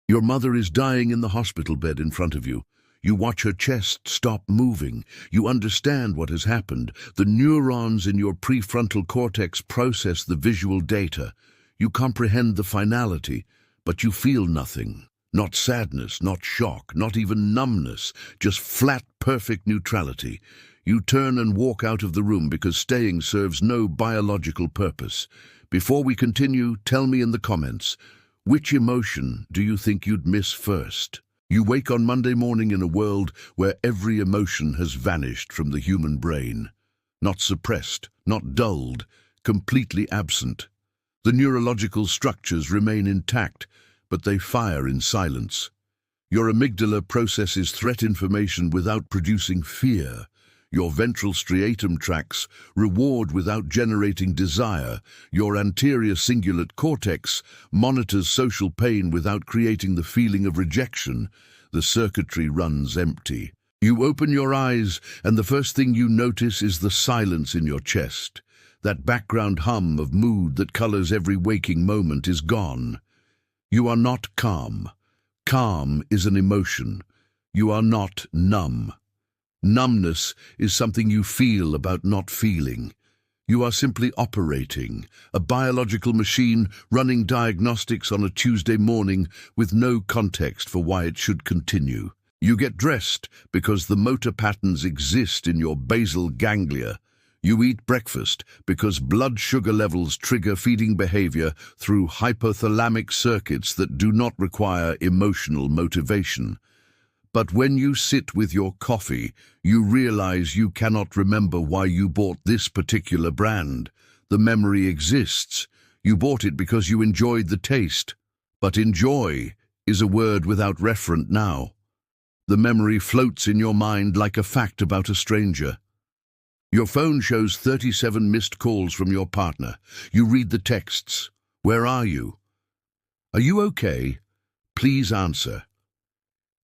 Your mother is dying in the hospital bed in front of you. You watch her chest stop moving. You understand what has happened. The neurons in your prefrontal cortex process the visual data. You comprehend the finality, but you feel nothing. Not sadness, not shock, not even numbness, just flat, perfect neutrality. You turn and walk out of the room because staying serves no biological purpose. Before we continue, tell me in the comments, which emotion do you think you'd miss first? You wake on Monday morning in a world where every emotion has vanished from the human brain. Not suppressed, not dulled, completely absent. The neurological structures remain intact, but they fire in silence. Your amygdala processes threat information without producing fear. Your ventral striatum tracts reward without generating desire. Your anterior cingulate cortex monitors social pain without creating the feeling of rejection. The circuitry runs empty. You open your eyes, and the first thing you notice is the silence in your chest. That background hum of mood that colors every waking moment is gone. You are not calm. Calm is an emotion. You are not numb. Numbness is something you feel about not feeling. You are simply operating, a biological machine running diagnostics on a Tuesday morning with no context for why it should continue. You get dressed because the motor patterns exist in your basal ganglia. You eat breakfast because blood sugar levels trigger feeding behavior through hypothalamic circuits that do not require emotional motivation. But when you sit with your coffee, you realize you cannot remember why you bought this particular brand. The memory exists. You bought it because you enjoyed the taste. But enjoy is a word without referent now. The memory floats in your mind like a fact about a stranger. Your phone shows 37 missed calls from your partner. You read the texts. Where are you? Are you okay? Please answer.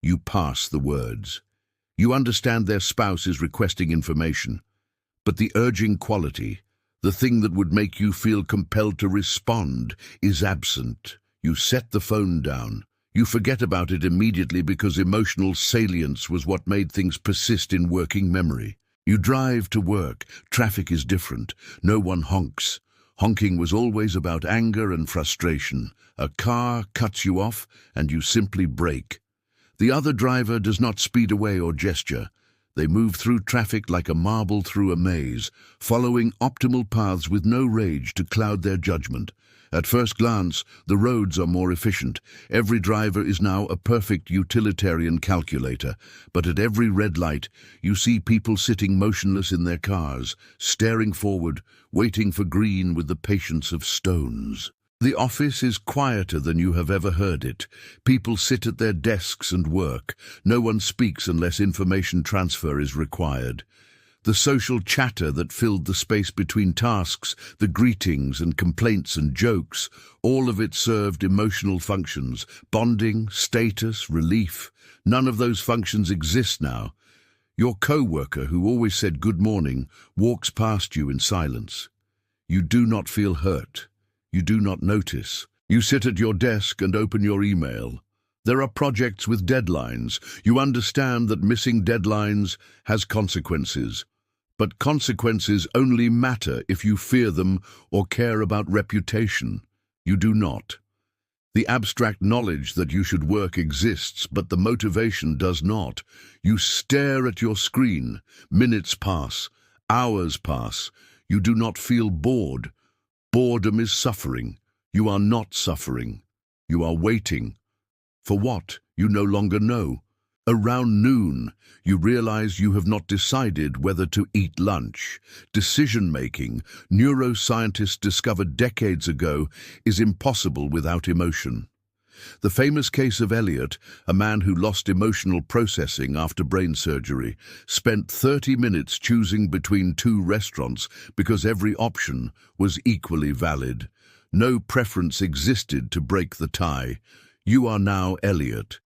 You pass the words. You understand their spouse is requesting information, but the urging quality, the thing that would make you feel compelled to respond, is absent. You set the phone down. You forget about it immediately because emotional salience was what made things persist in working memory. You drive to work. Traffic is different. No one honks. Honking was always about anger and frustration. A car cuts you off and you simply brake. The other driver does not speed away or gesture. They move through traffic like a marble through a maze, following optimal paths with no rage to cloud their judgment. At first glance, the roads are more efficient. Every driver is now a perfect utilitarian calculator. But at every red light, you see people sitting motionless in their cars, staring forward, waiting for green with the patience of stones. The office is quieter than you have ever heard it. People sit at their desks and work. No one speaks unless information transfer is required. The social chatter that filled the space between tasks, the greetings and complaints and jokes, all of it served emotional functions, bonding, status, relief. None of those functions exist now. Your co-worker, who always said good morning, walks past you in silence. You do not feel hurt. You do not notice. You sit at your desk and open your email. There are projects with deadlines. You understand that missing deadlines has consequences. But consequences only matter if you fear them or care about reputation. You do not. The abstract knowledge that you should work exists, but the motivation does not. You stare at your screen. Minutes pass. Hours pass. You do not feel bored. Boredom is suffering. You are not suffering. You are waiting. For what? You no longer know. Around noon, you realize you have not decided whether to eat lunch. Decision-making, neuroscientists discovered decades ago, is impossible without emotion. The famous case of Elliot, a man who lost emotional processing after brain surgery, spent 30 minutes choosing between two restaurants because every option was equally valid. No preference existed to break the tie. You are now Elliot.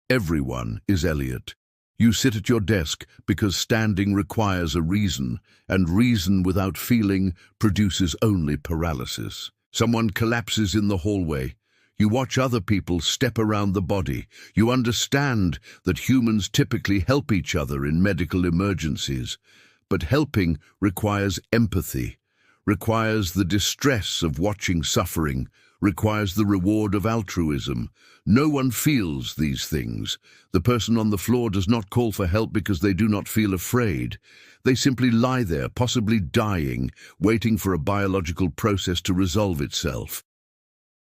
Everyone is Elliot. You sit at your desk because standing requires a reason, and reason without feeling produces only paralysis. Someone collapses in the hallway. You watch other people step around the body. You understand that humans typically help each other in medical emergencies. But helping requires empathy, requires the distress of watching suffering, requires the reward of altruism. No one feels these things. The person on the floor does not call for help because they do not feel afraid. They simply lie there, possibly dying, waiting for a biological process to resolve itself.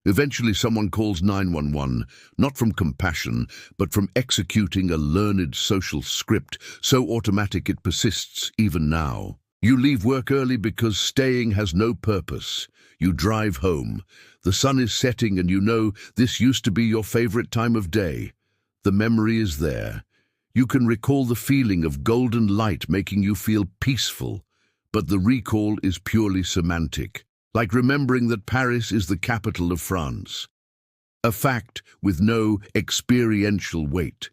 Eventually someone calls 911, not from compassion, but from executing a learned social script, so automatic it persists even now. You leave work early because staying has no purpose. You drive home. The sun is setting and you know this used to be your favorite time of day. The memory is there. You can recall the feeling of golden light making you feel peaceful, but the recall is purely semantic, like remembering that Paris is the capital of France. A fact with no experiential weight.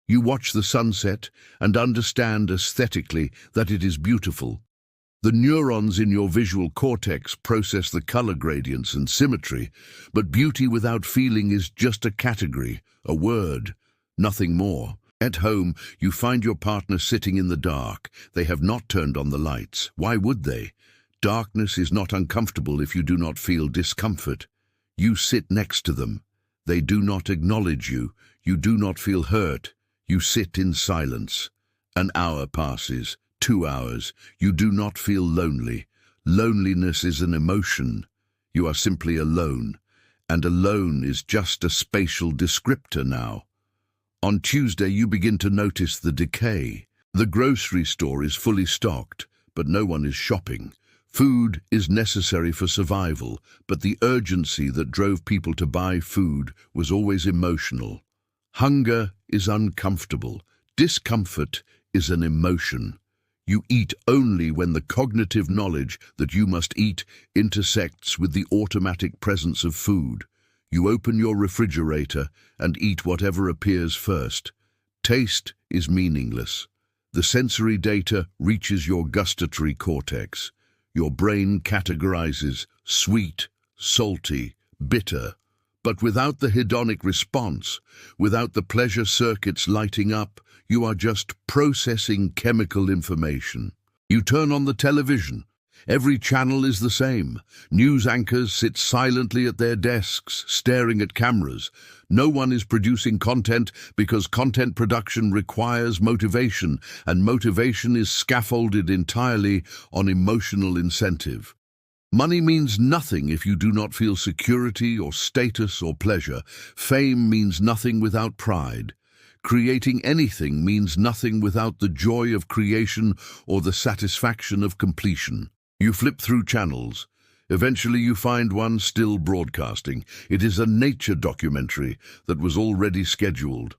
You watch the sunset and understand aesthetically that it is beautiful. The neurons in your visual cortex process the color gradients and symmetry, but beauty without feeling is just a category, a word, nothing more. At home, you find your partner sitting in the dark. They have not turned on the lights. Why would they? Darkness is not uncomfortable if you do not feel discomfort. You sit next to them. They do not acknowledge you. You do not feel hurt. You sit in silence. An hour passes. 2 hours. You do not feel lonely. Loneliness is an emotion. You are simply alone. And alone is just a spatial descriptor now. On Tuesday, you begin to notice the decay. The grocery store is fully stocked, but no one is shopping. Food is necessary for survival, but the urgency that drove people to buy food was always emotional. Hunger is uncomfortable. Discomfort is an emotion. You eat only when the cognitive knowledge that you must eat intersects with the automatic presence of food. You open your refrigerator and eat whatever appears first. Taste is meaningless. The sensory data reaches your gustatory cortex. Your brain categorizes sweet, salty, bitter. But without the hedonic response, without the pleasure circuits lighting up, you are just processing chemical information. You turn on the television. Every channel is the same. News anchors sit silently at their desks, staring at cameras. No one is producing content because content production requires motivation, and motivation is scaffolded entirely on emotional incentive. Money means nothing if you do not feel security or status or pleasure. Fame means nothing without pride. Creating anything means nothing without the joy of creation or the satisfaction of completion. You flip through channels. Eventually you find one still broadcasting. It is a nature documentary that was already scheduled.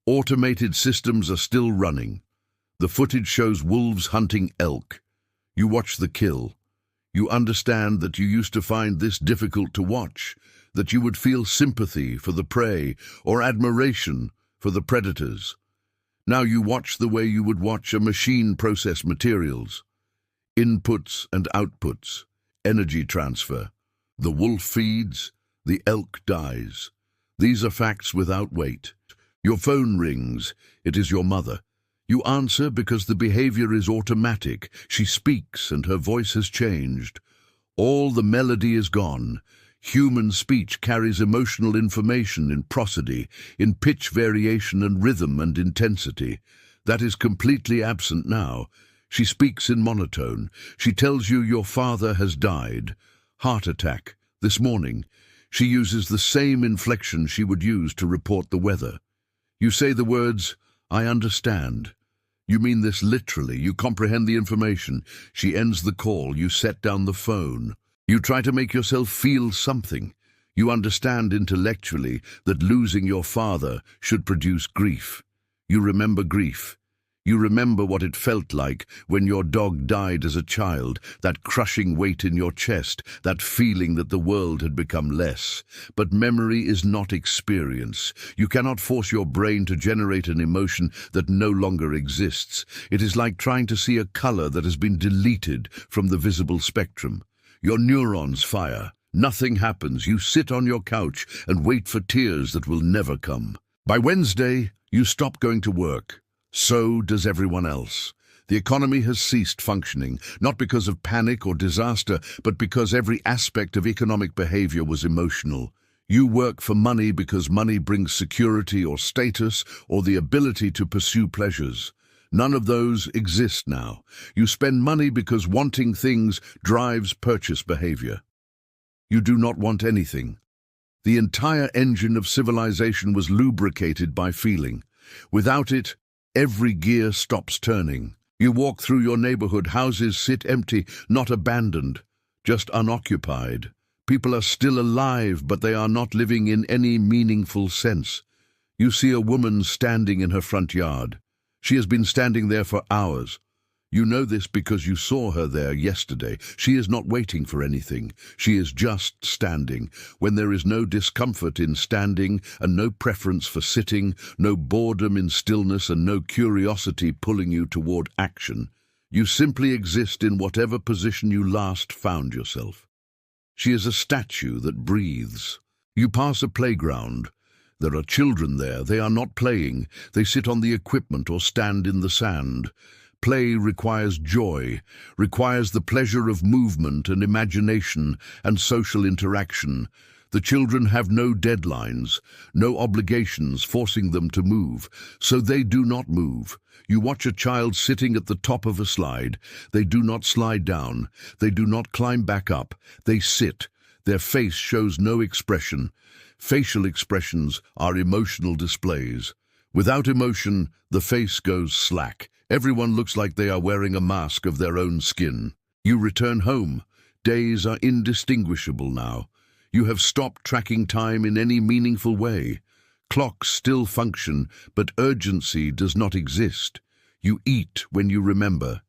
Automated systems are still running. The footage shows wolves hunting elk. You watch the kill. You understand that you used to find this difficult to watch, that you would feel sympathy for the prey or admiration for the predators. Now you watch the way you would watch a machine process materials. Inputs and outputs, energy transfer. The wolf feeds, the elk dies. These are facts without weight. Your phone rings. It is your mother. You answer because the behavior is automatic. She speaks and her voice has changed. All the melody is gone. Human speech carries emotional information in prosody, in pitch variation and rhythm and intensity. That is completely absent now. She speaks in monotone. She tells you your father has died. Heart attack, this morning. She uses the same inflection she would use to report the weather. You say the words, "I understand." You mean this literally. You comprehend the information. She ends the call. You set down the phone. You try to make yourself feel something. You understand intellectually that losing your father should produce grief. You remember grief. You remember what it felt like when your dog died as a child, that crushing weight in your chest, that feeling that the world had become less. But memory is not experience. You cannot force your brain to generate an emotion that no longer exists. It is like trying to see a color that has been deleted from the visible spectrum. Your neurons fire. Nothing happens. You sit on your couch and wait for tears that will never come. By Wednesday, you stop going to work. So does everyone else. The economy has ceased functioning, not because of panic or disaster, but because every aspect of economic behavior was emotional. You work for money because money brings security or status or the ability to pursue pleasures. None of those exist now. You spend money because wanting things drives purchase behavior. You do not want anything. The entire engine of civilization was lubricated by feeling. Without it, every gear stops turning. You walk through your neighborhood, houses sit empty, not abandoned, just unoccupied. People are still alive, but they are not living in any meaningful sense. You see a woman standing in her front yard. She has been standing there for hours. You know this because you saw her there yesterday. She is not waiting for anything. She is just standing. When there is no discomfort in standing and no preference for sitting, no boredom in stillness and no curiosity pulling you toward action, you simply exist in whatever position you last found yourself. She is a statue that breathes. You pass a playground. There are children there. They are not playing. They sit on the equipment or stand in the sand. Play requires joy, requires the pleasure of movement and imagination and social interaction. The children have no deadlines, no obligations forcing them to move, so they do not move. You watch a child sitting at the top of a slide. They do not slide down. They do not climb back up. They sit. Their face shows no expression. Facial expressions are emotional displays. Without emotion, the face goes slack. Everyone looks like they are wearing a mask of their own skin. You return home. Days are indistinguishable now. You have stopped tracking time in any meaningful way. Clocks still function, but urgency does not exist. You eat when you remember.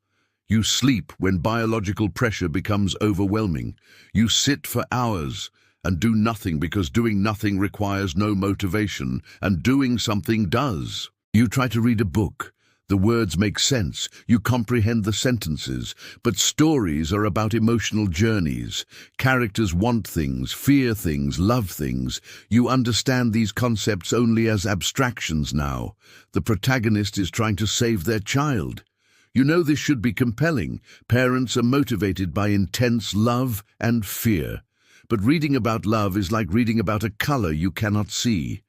You sleep when biological pressure becomes overwhelming. You sit for hours and do nothing because doing nothing requires no motivation, and doing something does. You try to read a book. The words make sense, you comprehend the sentences, but stories are about emotional journeys. Characters want things, fear things, love things. You understand these concepts only as abstractions now. The protagonist is trying to save their child. You know this should be compelling. Parents are motivated by intense love and fear. But reading about love is like reading about a color you cannot see.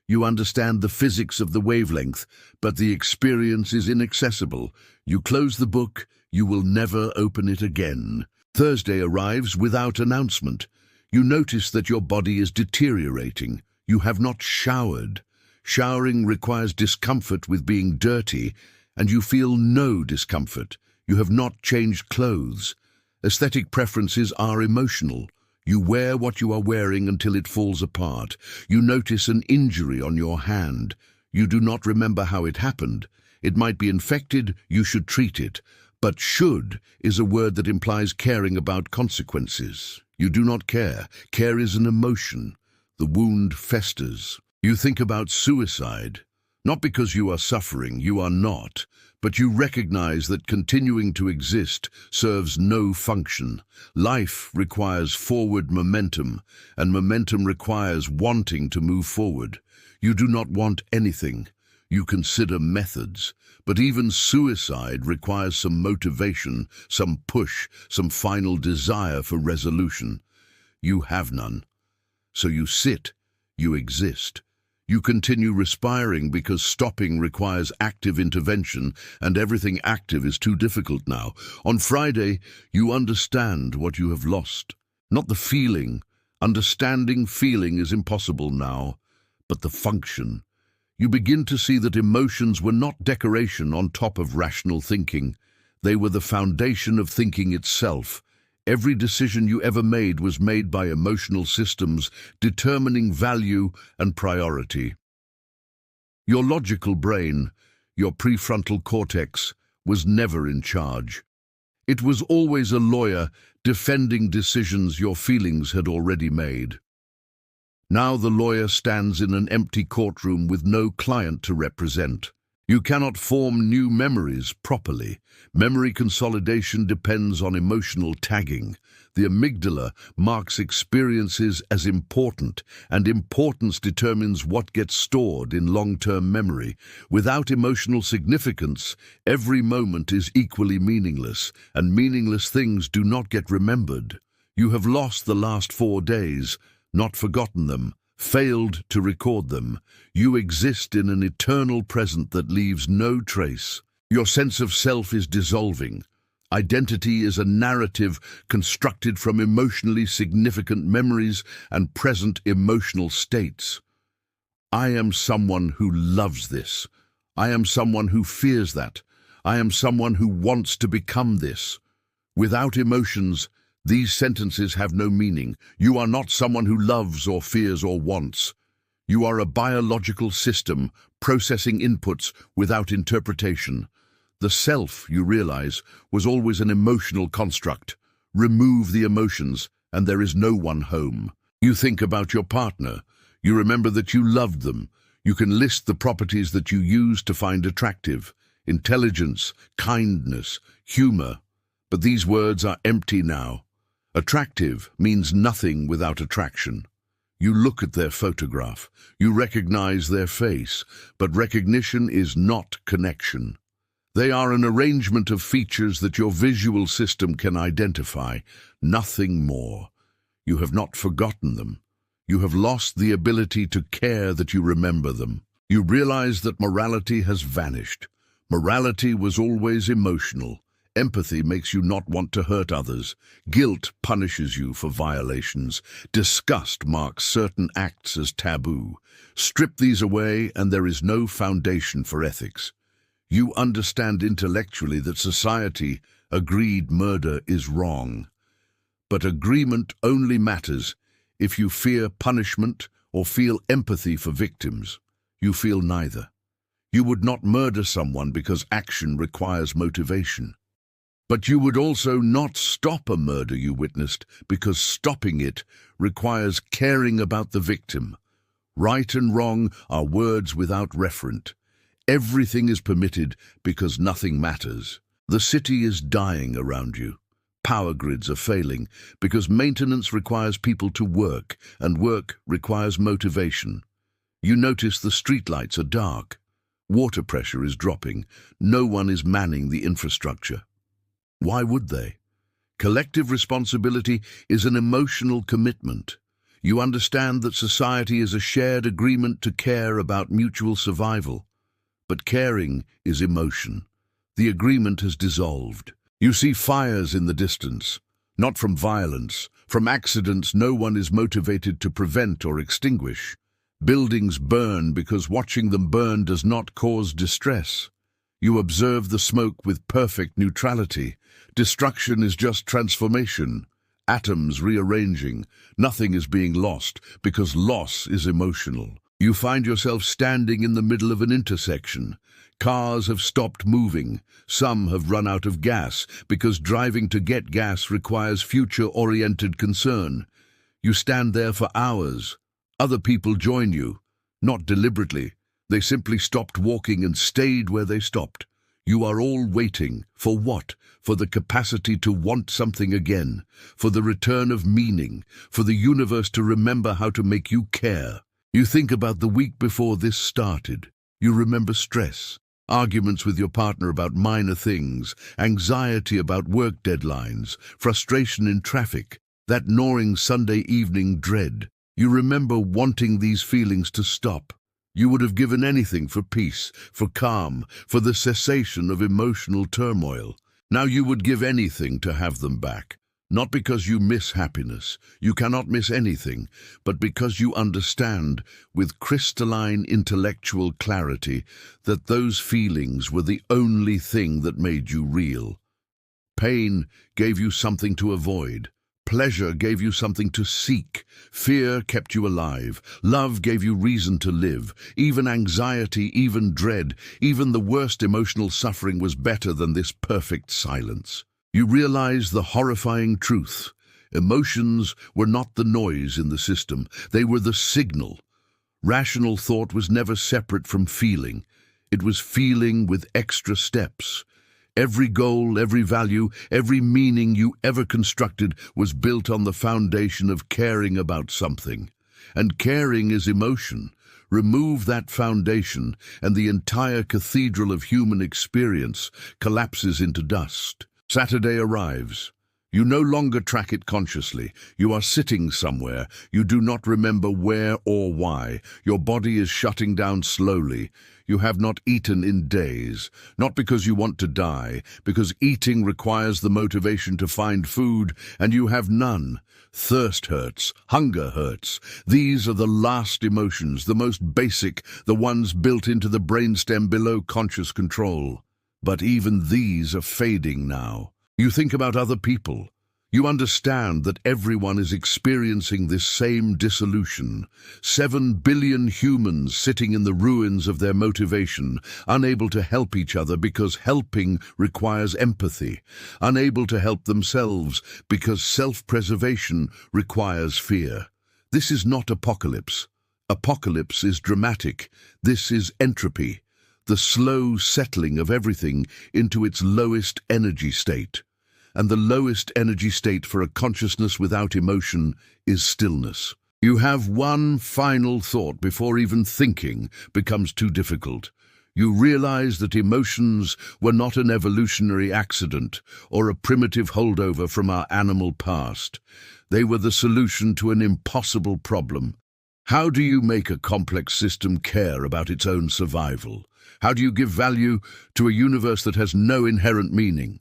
You understand the physics of the wavelength, but the experience is inaccessible. You close the book, you will never open it again. Thursday arrives without announcement. You notice that your body is deteriorating. You have not showered. Showering requires discomfort with being dirty, and you feel no discomfort. You have not changed clothes. Aesthetic preferences are emotional. You wear what you are wearing until it falls apart. You notice an injury on your hand. You do not remember how it happened. It might be infected, you should treat it. But should is a word that implies caring about consequences. You do not care. Care is an emotion. The wound festers. You think about suicide. Not because you are suffering, you are not. But you recognize that continuing to exist serves no function. Life requires forward momentum, and momentum requires wanting to move forward. You do not want anything. You consider methods. But even suicide requires some motivation, some push, some final desire for resolution. You have none. So you sit, you exist. You continue respiring because stopping requires active intervention, and everything active is too difficult now. On Friday, you understand what you have lost. Not the feeling. Understanding feeling is impossible now, but the function. You begin to see that emotions were not decoration on top of rational thinking. They were the foundation of thinking itself. Every decision you ever made was made by emotional systems, determining value and priority. Your logical brain, your prefrontal cortex, was never in charge. It was always a lawyer defending decisions your feelings had already made. Now the lawyer stands in an empty courtroom with no client to represent. You cannot form new memories properly. Memory consolidation depends on emotional tagging. The amygdala marks experiences as important, and importance determines what gets stored in long-term memory. Without emotional significance, every moment is equally meaningless, and meaningless things do not get remembered. You have lost the last 4 days, not forgotten them, failed to record them. You exist in an eternal present that leaves no trace. Your sense of self is dissolving. Identity is a narrative constructed from emotionally significant memories and present emotional states. I am someone who loves this. I am someone who fears that. I am someone who wants to become this. Without emotions, these sentences have no meaning. You are not someone who loves or fears or wants. You are a biological system processing inputs without interpretation. The self, you realize, was always an emotional construct. Remove the emotions, and there is no one home. You think about your partner. You remember that you loved them. You can list the properties that you used to find attractive: intelligence, kindness, humor. But these words are empty now. Attractive means nothing without attraction. You look at their photograph. You recognize their face, but recognition is not connection. They are an arrangement of features that your visual system can identify, nothing more. You have not forgotten them. You have lost the ability to care that you remember them. You realize that morality has vanished. Morality was always emotional. Empathy makes you not want to hurt others. Guilt punishes you for violations. Disgust marks certain acts as taboo. Strip these away and there is no foundation for ethics. You understand intellectually that society agreed murder is wrong. But agreement only matters if you fear punishment or feel empathy for victims. You feel neither. You would not murder someone because action requires motivation. But you would also not stop a murder you witnessed because stopping it requires caring about the victim. Right and wrong are words without referent. Everything is permitted because nothing matters. The city is dying around you. Power grids are failing because maintenance requires people to work, and work requires motivation. You notice the streetlights are dark. Water pressure is dropping. No one is manning the infrastructure. Why would they? Collective responsibility is an emotional commitment. You understand that society is a shared agreement to care about mutual survival. But caring is emotion. The agreement has dissolved. You see fires in the distance, not from violence. From accidents no one is motivated to prevent or extinguish. Buildings burn because watching them burn does not cause distress. You observe the smoke with perfect neutrality. Destruction is just transformation. Atoms rearranging. Nothing is being lost because loss is emotional. You find yourself standing in the middle of an intersection. Cars have stopped moving. Some have run out of gas because driving to get gas requires future-oriented concern. You stand there for hours. Other people join you, not deliberately. They simply stopped walking and stayed where they stopped. You are all waiting. For what? For the capacity to want something again, for the return of meaning, for the universe to remember how to make you care. You think about the week before this started. You remember stress, arguments with your partner about minor things, anxiety about work deadlines, frustration in traffic, that gnawing Sunday evening dread. You remember wanting these feelings to stop. You would have given anything for peace, for calm, for the cessation of emotional turmoil. Now you would give anything to have them back. Not because you miss happiness, you cannot miss anything, but because you understand with crystalline intellectual clarity that those feelings were the only thing that made you real. Pain gave you something to avoid. Pleasure gave you something to seek. Fear kept you alive. Love gave you reason to live. Even anxiety, even dread, even the worst emotional suffering was better than this perfect silence. You realize the horrifying truth. Emotions were not the noise in the system. They were the signal. Rational thought was never separate from feeling. It was feeling with extra steps. Every goal, every value, every meaning you ever constructed was built on the foundation of caring about something. And caring is emotion. Remove that foundation, and the entire cathedral of human experience collapses into dust. Saturday arrives. You no longer track it consciously. You are sitting somewhere. You do not remember where or why. Your body is shutting down slowly. You have not eaten in days, not because you want to die, because eating requires the motivation to find food, and you have none. Thirst hurts, hunger hurts. These are the last emotions, the most basic, the ones built into the brainstem below conscious control. But even these are fading now. You think about other people. You understand that everyone is experiencing this same dissolution. 7 billion humans sitting in the ruins of their motivation, unable to help each other because helping requires empathy, unable to help themselves because self-preservation requires fear. This is not apocalypse. Apocalypse is dramatic. This is entropy, the slow settling of everything into its lowest energy state. And the lowest energy state for a consciousness without emotion is stillness. You have one final thought before even thinking becomes too difficult. You realize that emotions were not an evolutionary accident or a primitive holdover from our animal past. They were the solution to an impossible problem. How do you make a complex system care about its own survival? How do you give value to a universe that has no inherent meaning?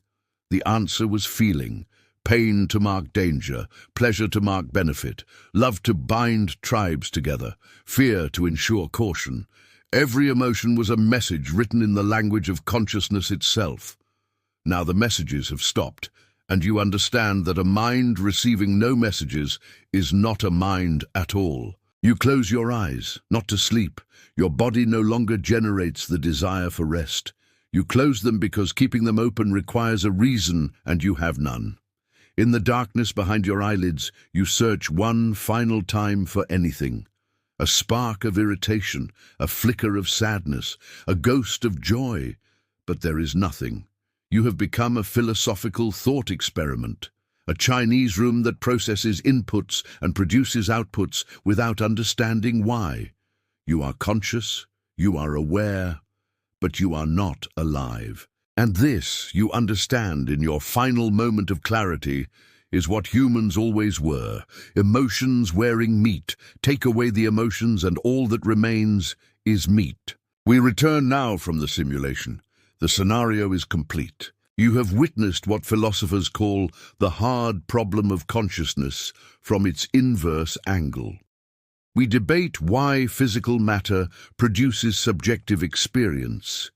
The answer was feeling. Pain to mark danger, pleasure to mark benefit, love to bind tribes together, fear to ensure caution. Every emotion was a message written in the language of consciousness itself. Now the messages have stopped, and you understand that a mind receiving no messages is not a mind at all. You close your eyes, not to sleep. Your body no longer generates the desire for rest. You close them because keeping them open requires a reason, and you have none. In the darkness behind your eyelids, you search one final time for anything. A spark of irritation, a flicker of sadness, a ghost of joy. But there is nothing. You have become a philosophical thought experiment, a Chinese room that processes inputs and produces outputs without understanding why. You are conscious, you are aware, but you are not alive. And this, you understand in your final moment of clarity, is what humans always were. Emotions wearing meat. Take away the emotions and all that remains is meat. We return now from the simulation. The scenario is complete. You have witnessed what philosophers call the hard problem of consciousness from its inverse angle. We debate why physical matter produces subjective experience.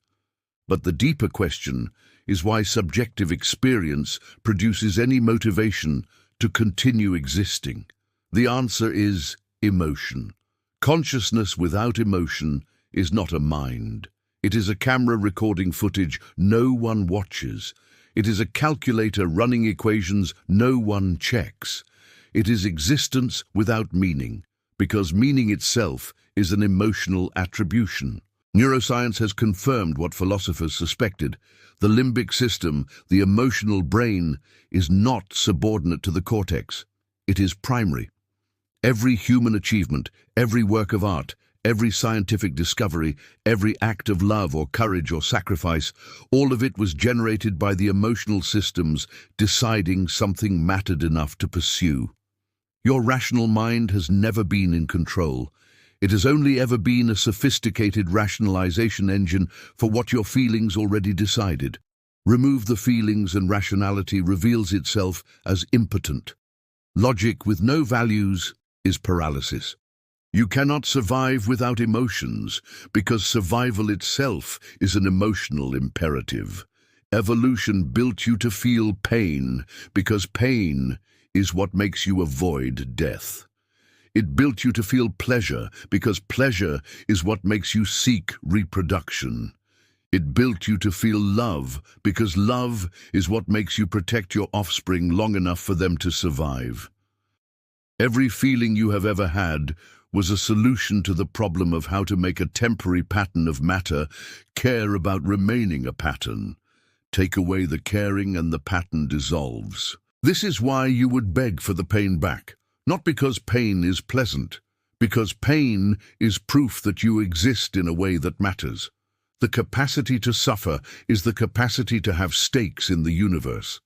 But the deeper question is why subjective experience produces any motivation to continue existing. The answer is emotion. Consciousness without emotion is not a mind. It is a camera recording footage no one watches. It is a calculator running equations no one checks. It is existence without meaning, because meaning itself is an emotional attribution. Neuroscience has confirmed what philosophers suspected. The limbic system, the emotional brain, is not subordinate to the cortex. It is primary. Every human achievement, every work of art, every scientific discovery, every act of love or courage or sacrifice, all of it was generated by the emotional systems deciding something mattered enough to pursue. Your rational mind has never been in control. It has only ever been a sophisticated rationalization engine for what your feelings already decided. Remove the feelings and rationality reveals itself as impotent. Logic with no values is paralysis. You cannot survive without emotions because survival itself is an emotional imperative. Evolution built you to feel pain because pain is what makes you avoid death. It built you to feel pleasure because pleasure is what makes you seek reproduction. It built you to feel love because love is what makes you protect your offspring long enough for them to survive. Every feeling you have ever had was a solution to the problem of how to make a temporary pattern of matter care about remaining a pattern. Take away the caring and the pattern dissolves. This is why you would beg for the pain back, not because pain is pleasant, because pain is proof that you exist in a way that matters. The capacity to suffer is the capacity to have stakes in the universe.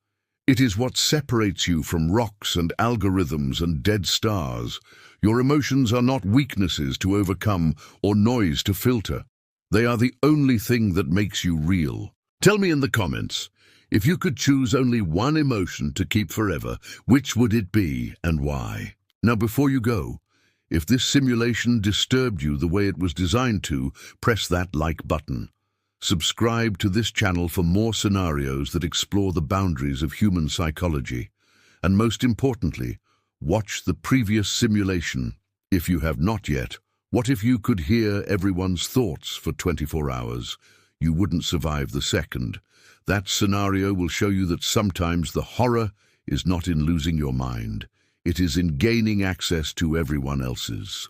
It is what separates you from rocks and algorithms and dead stars. Your emotions are not weaknesses to overcome or noise to filter. They are the only thing that makes you real. Tell me in the comments, if you could choose only one emotion to keep forever, which would it be and why? Now, before you go, if this simulation disturbed you the way it was designed to, press that like button. Subscribe to this channel for more scenarios that explore the boundaries of human psychology. And most importantly, watch the previous simulation. If you have not yet, what if you could hear everyone's thoughts for 24 hours? You wouldn't survive the second. That scenario will show you that sometimes the horror is not in losing your mind. It is in gaining access to everyone else's.